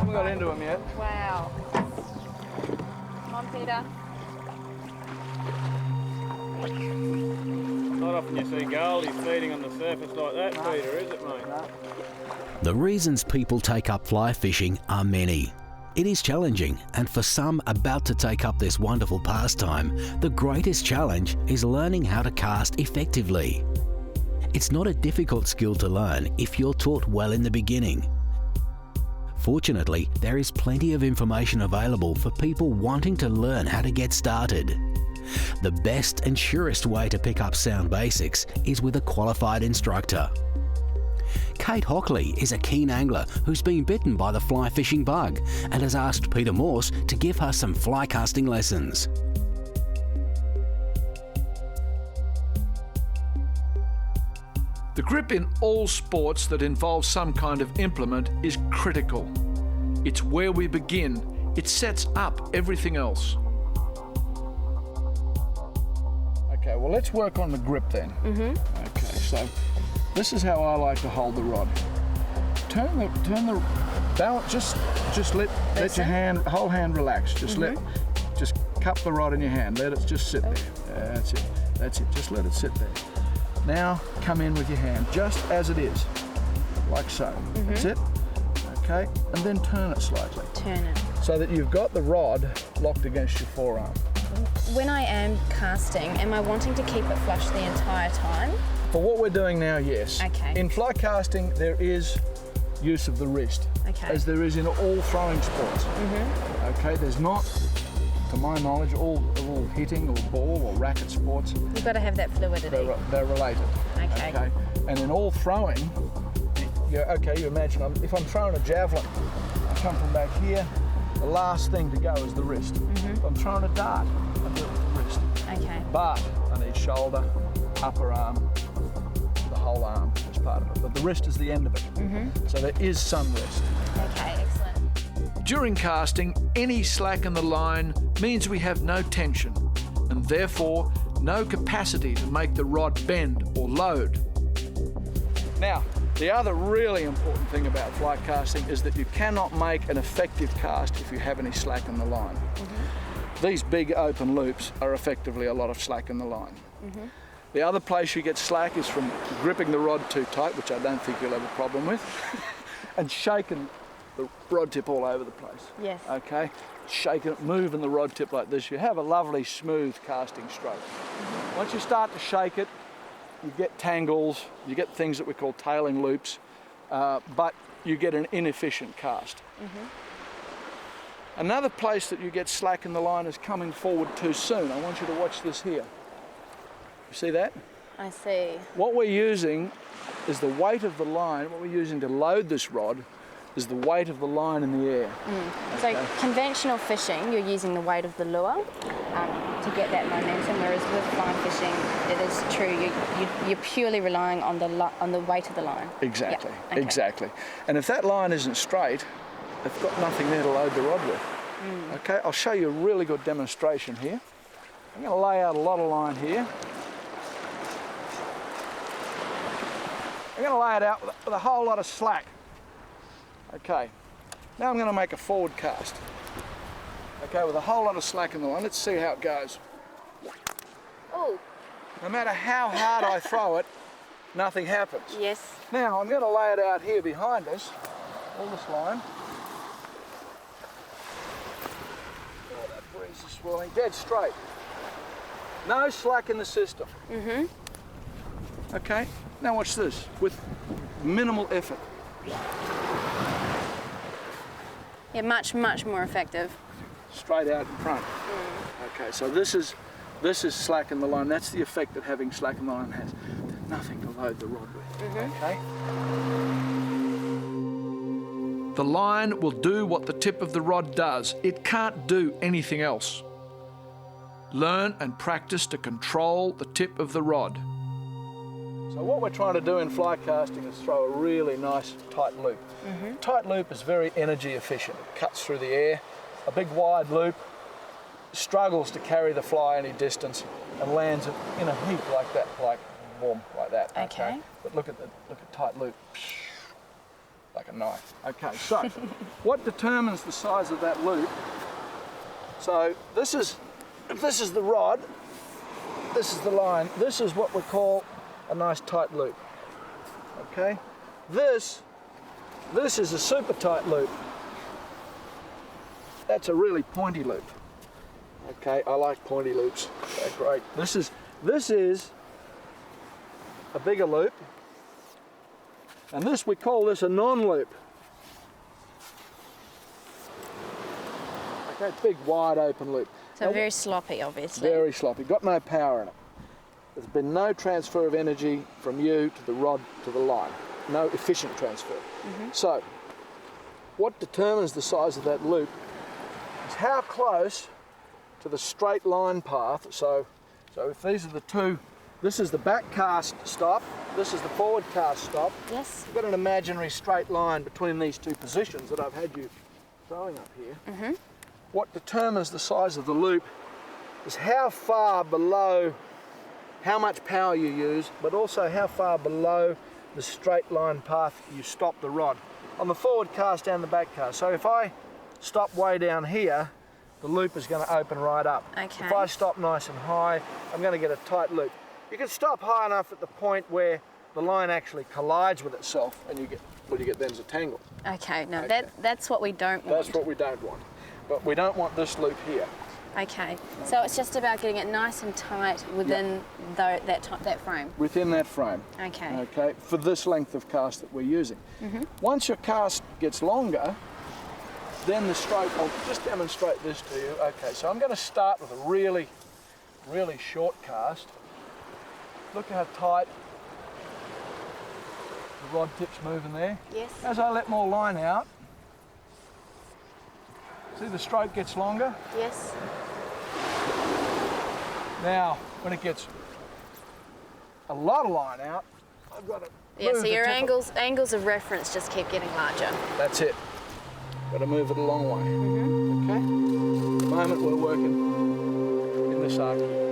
haven't got into him yet. Wow. Come on, Peter. Not often you see goldie feeding on the surface like that, Peter, is it, mate? No. The reasons people take up fly fishing are many. It is challenging, and for some about to take up this wonderful pastime, the greatest challenge is learning how to cast effectively. It's not a difficult skill to learn if you're taught well in the beginning. Fortunately, there is plenty of information available for people wanting to learn how to get started. The best and surest way to pick up sound basics is with a qualified instructor. Kate Hockly is a keen angler who's been bitten by the fly fishing bug and has asked Peter Morse to give her some fly casting lessons. The grip in all sports that involve some kind of implement is critical. It's where we begin. It sets up everything else. Okay, well let's work on the grip then. Okay, so this is how I like to hold the rod. Turn the balance. Just let your whole hand relax. Just cup the rod in your hand. Let it just sit there. That's it. That's it. Just let it sit there. Now come in with your hand, just as it is, like so. That's it. Okay, and then turn it slightly. Turn it. So that you've got the rod locked against your forearm. When I am casting, am I wanting to keep it flush the entire time? For what we're doing now, yes. Okay. In fly casting, there is use of the wrist, as there is in all throwing sports. Okay, there's not, to my knowledge, all hitting or ball or racket sports. You've got to have that fluidity. They're related. Okay. And in all throwing, you imagine if I'm throwing a javelin, I come from back here, the last thing to go is the wrist. If I'm throwing a dart, I do it with the wrist. Okay. But I need shoulder, upper arm, the whole arm as part of it. But the wrist is the end of it. So there is some rest. Okay, excellent. During casting, any slack in the line means we have no tension and therefore no capacity to make the rod bend or load. Now, the other really important thing about fly casting is that you cannot make an effective cast if you have any slack in the line. These big open loops are effectively a lot of slack in the line. The other place you get slack is from gripping the rod too tight, which I don't think you'll have a problem with, and shaking the rod tip all over the place. Yes. Okay? Shaking it, moving the rod tip like this. You have a lovely smooth casting stroke. Once you start to shake it, you get tangles, you get things that we call tailing loops, but you get an inefficient cast. Another place that you get slack in the line is coming forward too soon. I want you to watch this here. You see that? I see. What we're using is the weight of the line. What we're using to load this rod is the weight of the line in the air. So conventional fishing, you're using the weight of the lure to get that momentum, whereas with fly fishing, it is true, you're purely relying on the weight of the line. Exactly, Yeah. Okay. exactly. And if that line isn't straight, they've got nothing there to load the rod with. Okay, I'll show you a really good demonstration here. I'm going to lay out a lot of line here. I'm going to lay it out with a whole lot of slack. Okay, now I'm going to make a forward cast. Okay, with a whole lot of slack in the line. Let's see how it goes. Oh. No matter how hard I throw it, nothing happens. Yes. Now I'm going to lay it out here behind us, all this line. Oh, that breeze is swirling, dead straight. No slack in the system. Okay, now watch this, with minimal effort. Yeah, much more effective. Straight out in front. Okay, so this is slack in the line. That's the effect that having slack in the line has. There's nothing to load the rod with. Okay. The line will do what the tip of the rod does. It can't do anything else. Learn and practice to control the tip of the rod. So what we're trying to do in fly casting is throw a really nice tight loop. Tight loop is very energy efficient. It cuts through the air. A big wide loop struggles to carry the fly any distance and lands it in a heap like that, like boom, like that. Okay. But look at tight loop. like a knife. Okay, so what determines the size of that loop? So if this is the rod, this is the line, this is what we call a nice tight loop. Okay, this is a super tight loop. That's a really pointy loop. Okay, I like pointy loops. They're great. This is a bigger loop, and this, we call this a non-loop. Okay, big wide open loop. So very sloppy, obviously. Very sloppy, got no power in it. There's been no transfer of energy from you to the rod to the line. No efficient transfer. So, what determines the size of that loop is how close to the straight line path. So if these are the two, this is the back cast stop, this is the forward cast stop. Yes. You've got an imaginary straight line between these two positions that I've had you throwing up here. What determines the size of the loop is how far below, how much power you use, but also how far below the straight line path you stop the rod. On the forward cast and the back cast. So if I stop way down here, the loop is going to open right up. Okay. If I stop nice and high, I'm going to get a tight loop. You can stop high enough at the point where the line actually collides with itself, and what you get then is a tangle. Okay, no, that's what we don't want. That's what we don't want. But we don't want this loop here. Okay, so it's just about getting it nice and tight within that frame. Within that frame. Okay. Okay, for this length of cast that we're using. Once your cast gets longer, then the stroke, I'll just demonstrate this to you. Okay, so I'm going to start with a really, really short cast. Look how tight the rod tip's moving there. Yes. As I let more line out, see the stroke gets longer? Yes. Now, when it gets a lot of line out, I've got to move So your the tip angles of reference just keep getting larger. That's it. Got to move it a long way. Okay? At the moment we're working in this arc here.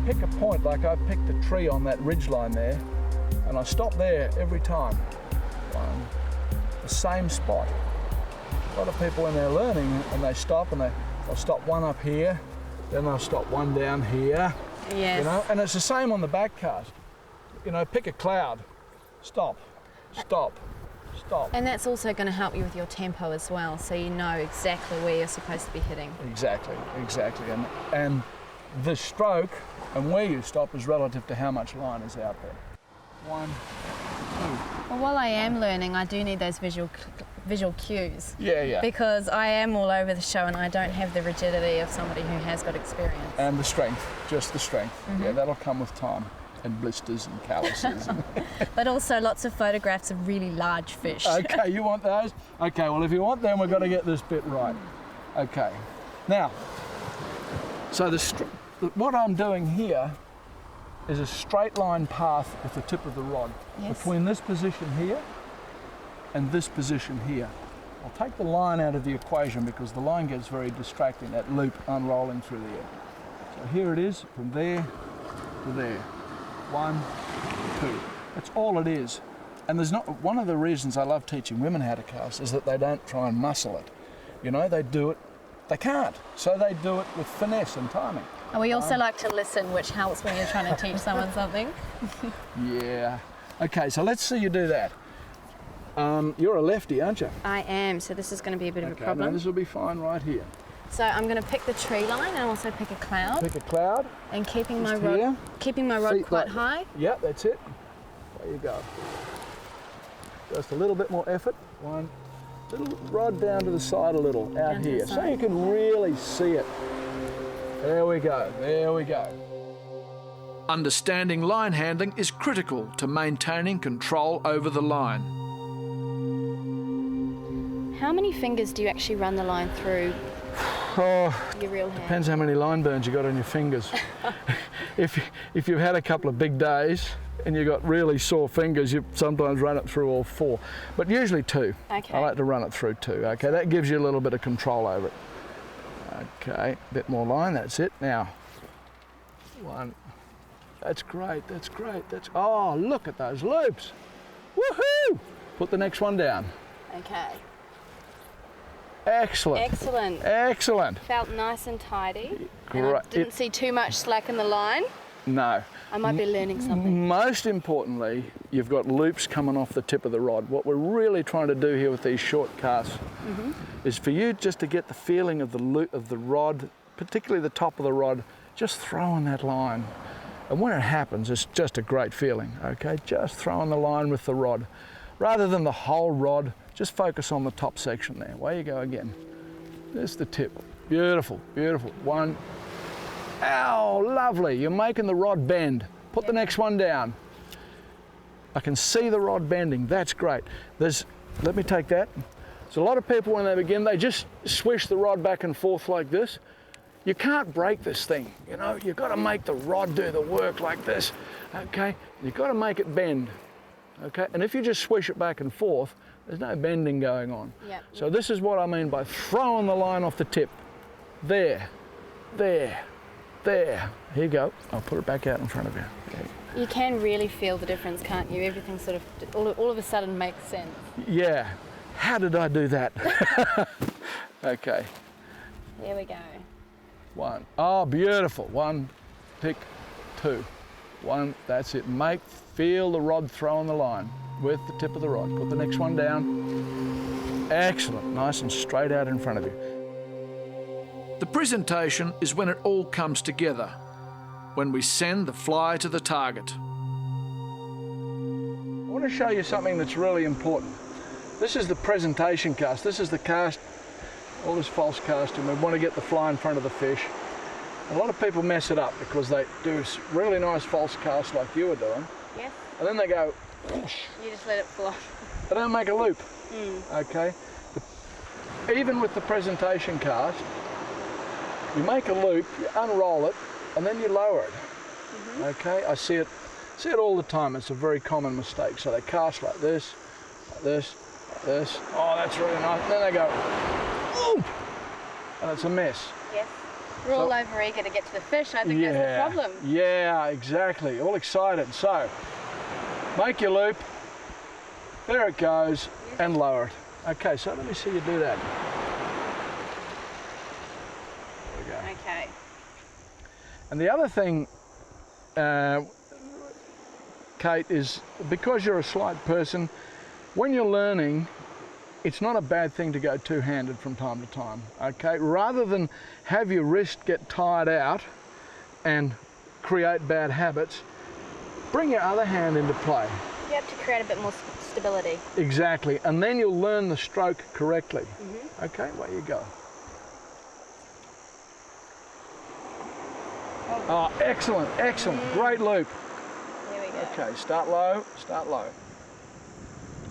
Pick a point, like I picked a tree on that ridge line there, and I stop there every time. The same spot. A lot of people when they're learning and they stop and they'll stop one up here, then they'll stop one down here. Yes. You know, and it's the same on the back cast. You know, pick a cloud, stop, stop, stop. And that's also going to help you with your tempo as well, so you know exactly where you're supposed to be hitting. Exactly, exactly. And the stroke and where you stop is relative to how much line is out there. 1, 2. Well, while I am learning, I do need those visual cues. Yeah. Because I am all over the show and I don't have the rigidity of somebody who has got experience. And the strength, just the strength. Yeah, that'll come with time. And blisters and calluses. But also lots of photographs of really large fish. Okay, you want those? Okay, well if you want them, we've got to get this bit right. Okay. Now, so what I'm doing here is a straight line path with the tip of the rod. Yes. Between this position here and this position here. I'll take the line out of the equation because the line gets very distracting, that loop unrolling through the air. So here it is, from there to there. 1, 2. That's all it is. And there's not, one of the reasons I love teaching women how to cast is that they don't try and muscle it. You know, they do it, they can't. So they do it with finesse and timing. And we also like to listen, which helps when you're trying to teach someone something. Yeah. Okay, so let's see you do that. You're a lefty, aren't you? I am, so this is going to be a bit of a Okay, problem. no, this will be fine right here. So I'm going to pick the tree line and also pick a cloud. Pick a cloud. And keeping my Just rod, here. keeping my rod Feet quite like- high. Yeah, that's it. There you go. Just a little bit more effort. One. Little rod down to the side a little, out Down to the here, so side. you can really see it. There we go, there we go. Understanding line handling is critical to maintaining control over the line. How many fingers do you actually run the line through your real hand? Depends how many line burns you got on your fingers. if you've had a couple of big days and you've got really sore fingers, you sometimes run it through all 4, but usually 2. Okay. I like to run it through 2. Okay, that gives you a little bit of control over it. Okay, a bit more line, that's it. Now, 1. That's great, that's great. Oh, look at those loops. Woohoo! Put the next one down. Okay. Excellent. Excellent. Excellent. Felt nice and tidy. And Great. I didn't see too much slack in the line. No. I might be learning something. Most importantly, you've got loops coming off the tip of the rod. What we're really trying to do here with these short casts is for you just to get the feeling of the loop of the rod, particularly the top of the rod, just throwing that line. And when it happens, it's just a great feeling, okay? Just throwing the line with the rod. Rather than the whole rod, just focus on the top section there. Away you go again. There's the tip. Beautiful, beautiful. 1. Ow, lovely. You're making the rod bend. Put the next one down. I can see the rod bending. That's great. Let me take that. There's a lot of people when they begin, they just swish the rod back and forth like this. You can't break this thing, you know. You've got to make the rod do the work like this, okay? You've got to make it bend, okay? And if you just swish it back and forth, there's no bending going on. Yep. So this is what I mean by throwing the line off the tip. There, there, there. Here you go. I'll put it back out in front of you. Okay. You can really feel the difference, can't you? Everything sort of, all of a sudden makes sense. Yeah. How did I do that? Okay. There we go. 1. Oh, beautiful. 1, pick 2. 1, that's it. Feel the rod throwing the line with the tip of the rod. Put the next one down. Excellent. Nice and straight out in front of you. The presentation is when it all comes together, when we send the fly to the target. I want to show you something that's really important. This is the presentation cast. This is the cast, all this false casting. We want to get the fly in front of the fish. A lot of people mess it up because they do really nice false casts like you were doing. Yes. And then they go, whoosh. You just let it fly. They don't make a loop. Okay. Even with the presentation cast, you make a loop, you unroll it, and then you lower it. Okay. I see it all the time. It's a very common mistake. So they cast like this, like this, like this. Oh, that's really nice. And then they go, ooh, and it's a mess. Yes. We're all over eager to get to the fish. I think that's the problem. Yeah, exactly. All excited. So make your loop. There it goes, and lower it. Okay, so let me see you do that. There we go. Okay. And the other thing, Kate, is because you're a slight person, when you're learning, it's not a bad thing to go two-handed from time to time, okay? Rather than have your wrist get tired out and create bad habits, bring your other hand into play. You have to create a bit more stability. Exactly, and then you'll learn the stroke correctly. Okay, away you go. Oh, excellent, excellent, great loop. There we go. Okay, start low, start low.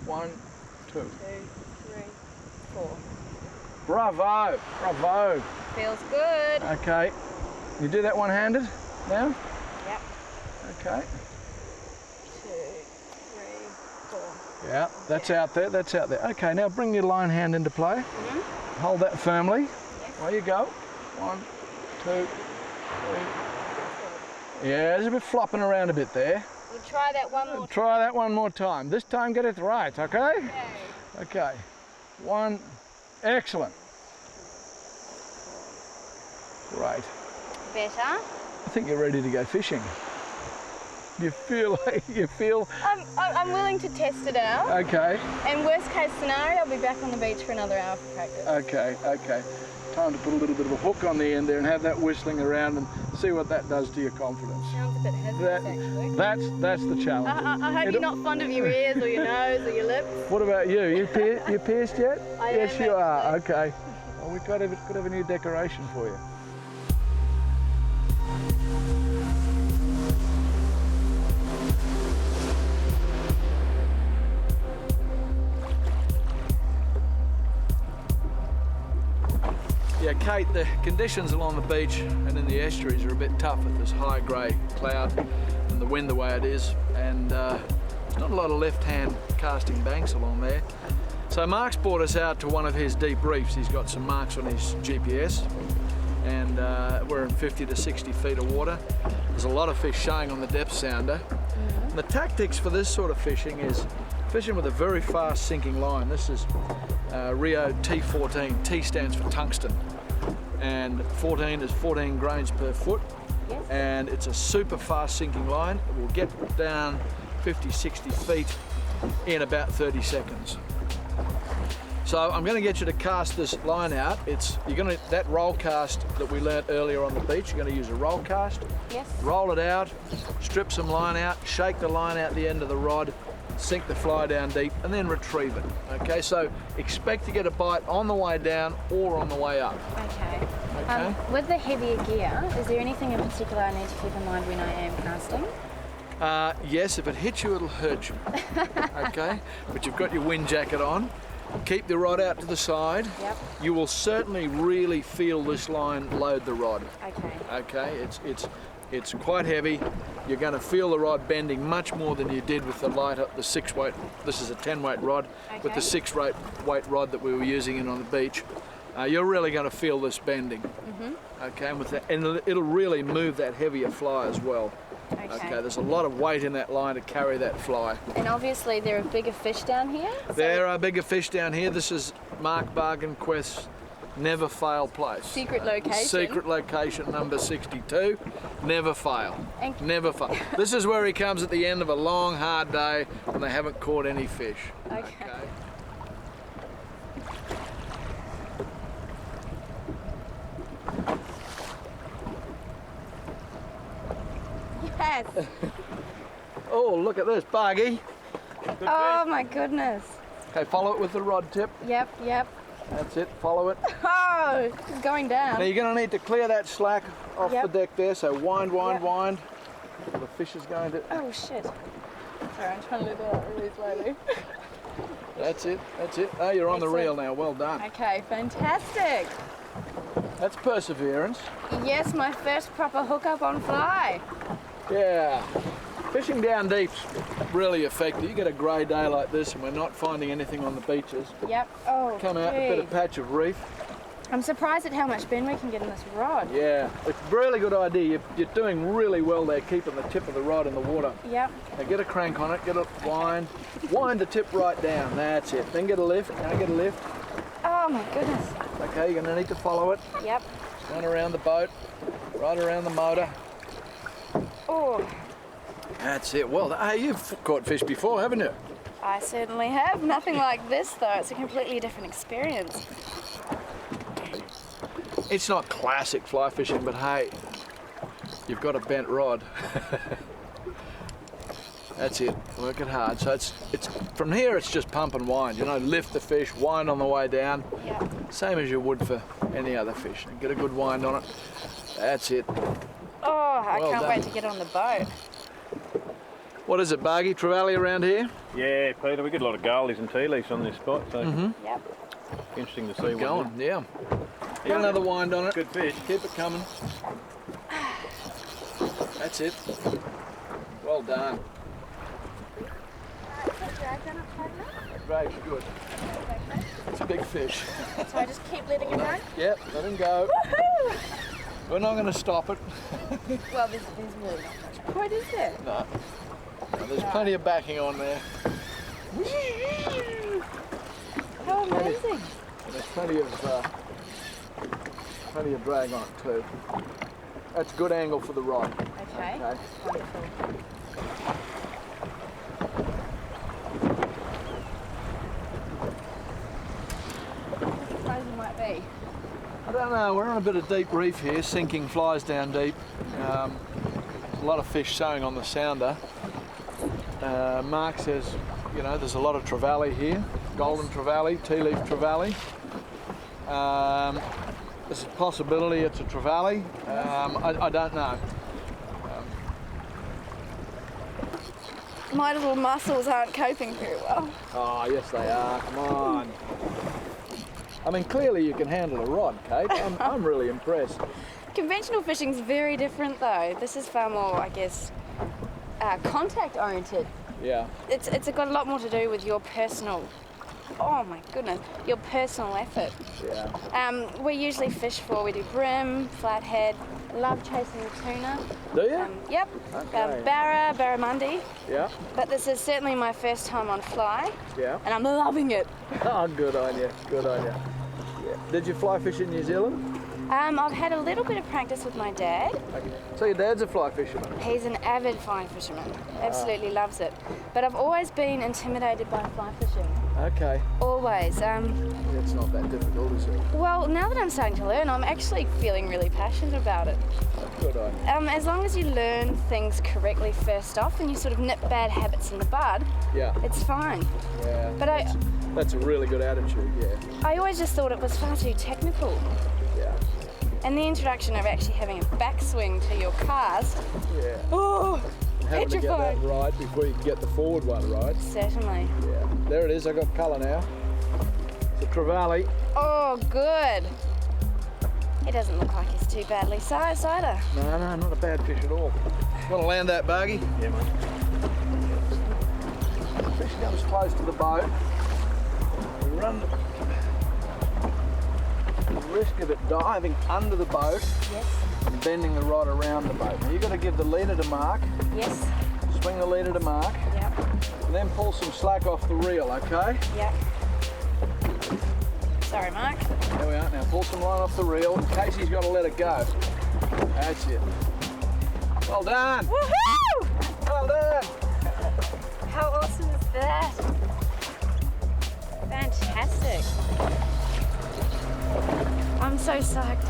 1, 2. 2, 3, 4. Bravo, bravo. Feels good. Okay, you do that one-handed now? Yep. Okay. 2, 3, 4. Yeah, that's out there, that's out there. Okay, now bring your line hand into play. Hold that firmly. Yes. There you go. 1, 2, 3. Yeah, there's a bit flopping around a bit there. We'll try that one more time. Try that one more time. This time get it right, okay? Okay. 1, excellent. Great. Better. I think you're ready to go fishing. You feel I'm willing to test it out. okay. And worst case scenario, I'll be back on the beach for another hour for practice. Okay, okay. Time to put a little bit of a hook on the end there and have that whistling around and see what that does to your confidence. Sounds a bit hazardous, actually. That's the challenge. I hope you're not fond of your ears or your nose or your lips. What about you? You pierced yet? I yes, am, you are. actually. Okay. Well, we could have a new decoration for you. Yeah, Kate, the conditions along the beach and in the estuaries are a bit tough with this high grey cloud and the wind the way it is, and there's not a lot of left-hand casting banks along there. So Mark's brought us out to one of his deep reefs. He's got some marks on his GPS, and we're in 50 to 60 feet of water. There's a lot of fish showing on the depth sounder. And the tactics for this sort of fishing is fishing with a very fast sinking line. This is Rio T14. T stands for tungsten, and 14 is 14 grains per foot. Yes. And it's a super fast sinking line. It will get down 50, 60 feet in about 30 seconds. So I'm going to get you to cast this line out. That roll cast that we learnt earlier on the beach, you're going to use a roll cast. Yes. Roll it out, strip some line out, shake the line out the end of the rod, sink the fly down deep, and then retrieve it. Okay, so expect to get a bite on the way down or on the way up. Okay. Okay. With the heavier gear, is there anything in particular I need to keep in mind when I am casting? Yes, if it hits you, it'll hurt you. Okay, but you've got your wind jacket on. Keep the rod out to the side. Yep. You will certainly really feel this line load the rod. Okay. Okay, it's quite heavy. You're going to feel the rod bending much more than you did with the lighter, the 6-weight. This is a 10-weight rod. With the 6-weight rod that we were using in on the beach. You're really going to feel this bending. Okay, and it'll really move that heavier fly as well. Okay, there's a lot of weight in that line to carry that fly. And obviously there are bigger fish down here? There are bigger fish down here. This is Mark Bargain Quest's never fail place. Secret location. Secret location number 62. Never fail. And never fail. This is where he comes at the end of a long, hard day when they haven't caught any fish. Okay. Yes. Oh, look at this, Bargy. Oh my goodness. Okay, follow it with the rod tip. Yep, yep. That's it, follow it. Oh, it's going down. Now you're going to need to clear that slack off the deck there, so wind, Yep. wind. The fish is going to... Oh shit. Sorry, I'm trying to look it up really slowly. That's it. Oh, you're on the Excellent. reel now, well done. Okay, fantastic. That's perseverance. Yes, my first proper hookup on fly. Yeah. Fishing down deep's really effective. You get a grey day like this and we're not finding anything on the beaches. Yep. Oh, Come out, a bit of patch of reef. I'm surprised at how much bend we can get in this rod. Yeah, it's a really good idea. You're doing really well there, keeping the tip of the rod in the water. Yep. Now get a crank on it, get a wind. Wind the tip right down, that's it. Then get a lift, now get a lift. Oh my goodness. Okay, you're going to need to follow it. Yep. Run around the boat, right around the motor. Oh, That's it. Well, hey, you've caught fish before, haven't you? I certainly have. Nothing like this though. It's a completely different experience. It's not classic fly fishing, but hey, you've got a bent rod. That's it. Work it hard. So it's from here. It's just pump and wind. You know, lift the fish, wind on the way down. Yep. Same as you would for any other fish. Get a good wind on it. That's it. Oh, I Well can't done. wait to get on the boat. What is it, Bargy? Trevally around here? Yeah, Peter, we get a lot of goalies and tea leaves on this spot, so Yep. interesting to see Keep what going. Yeah. Get another wind on it. good fish. Keep it coming. That's it. Well done. Drag's good. It's a big fish. So I just keep letting it run? Yep, let him go. Woohoo! We're not going to stop it. Well, there's really not much point, is there? No. No, there's plenty of backing on there. How amazing. And there's plenty of drag on it too. That's a good angle for the rod. Okay. Okay. Wonderful. How surprising might be. I don't know, we're on a bit of deep reef here, sinking flies down deep. A lot of fish showing on the sounder. Mark says, you know, there's a lot of trevally here, golden trevally, tea leaf trevally. There's a possibility it's a trevally. I don't know. My little muscles aren't coping very well. Oh, yes they are, come on. I mean, clearly you can handle a rod, Kate. I'm really impressed. Conventional fishing's very different though. This is far more, I guess, contact oriented. Yeah. It's got a lot more to do with your personal, oh my goodness, your personal effort. Yeah. We usually fish we do brim, flathead, love chasing tuna. Do you? Yep. Okay. Barramundi. Yeah. But this is certainly my first time on fly, Yeah. and I'm loving it. Oh, good on you. Good on you. Yeah. Did you fly fish in New Zealand? I've had a little bit of practice with my dad. Okay. So your dad's a fly fisherman? He's an avid fly fisherman. Absolutely loves it. But I've always been intimidated by fly fishing. Okay. Always. It's not that difficult, is it? Well, now that I'm starting to learn, I'm actually feeling really passionate about it. Good on you. As long as you learn things correctly first off and you sort of nip bad habits in the bud, Yeah. it's fine. Yeah. But That's a really good attitude, yeah. I always just thought it was far too technical. Yeah. And the introduction of actually having a backswing to your cast, Yeah. oh, And having to get that petrified. right before you can get the forward one right. Certainly. Yeah. There it is, I got colour now. It's a trevally. Oh, good. He doesn't look like he's too badly sized either. No, not a bad fish at all. Want to land that bogey? Yeah, mate. Fish comes close to the boat. We run the risk of it diving under the boat Yes. and bending the rod around the boat. Now you've got to give the leader to mark, Yes. swing the leader to mark, Yep. and then pull some slack off the reel, okay? Yep. Sorry, Mark. There we are. Now pull some line off the reel. Casey's got to let it go. That's it. Well done. Woohoo! Well done. How awesome is that? Fantastic. I'm so psyched.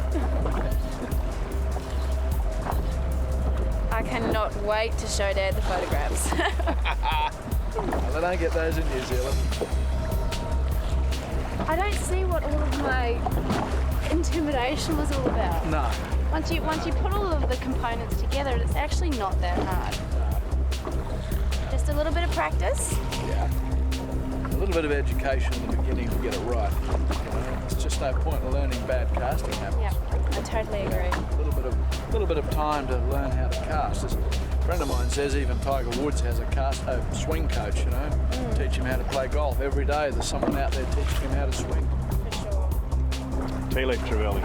I cannot wait to show Dad the photographs. They don't get those in New Zealand. I don't see what all of my intimidation was all about. No. Once you put all of the components together, it's actually not that hard. Just a little bit of practice. Yeah. A little bit of education in the beginning to get it right. It's just no point in learning bad casting habits. Yeah, I totally agree. A little bit of time to learn how to cast. As a friend of mine says, even Tiger Woods has a swing coach, you know, teach him how to play golf. Every day there's someone out there teaching him how to swing. For sure. Tea-leaf trevally.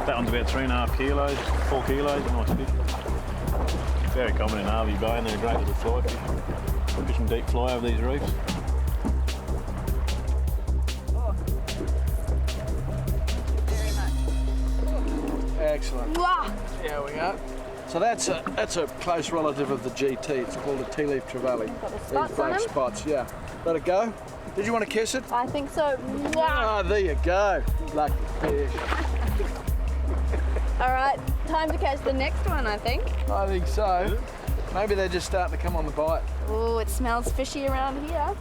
That one's about 3.5 kilos, 4 kilos, a nice fish. Very common in Harvey Bay and they're a great little fly fish. Fishing deep fly over these reefs. Very much. Excellent. Wow. There we go. So that's a close relative of the GT. It's called a tea-leaf trevally. Got the These spots on black him? spots, yeah. Let it go. Did you want to kiss it? I think so. Wow. Ah, there you go. Lucky fish. All right, time to catch the next one, I think. I think so. Maybe they're just starting to come on the bite. Oh, it smells fishy around here.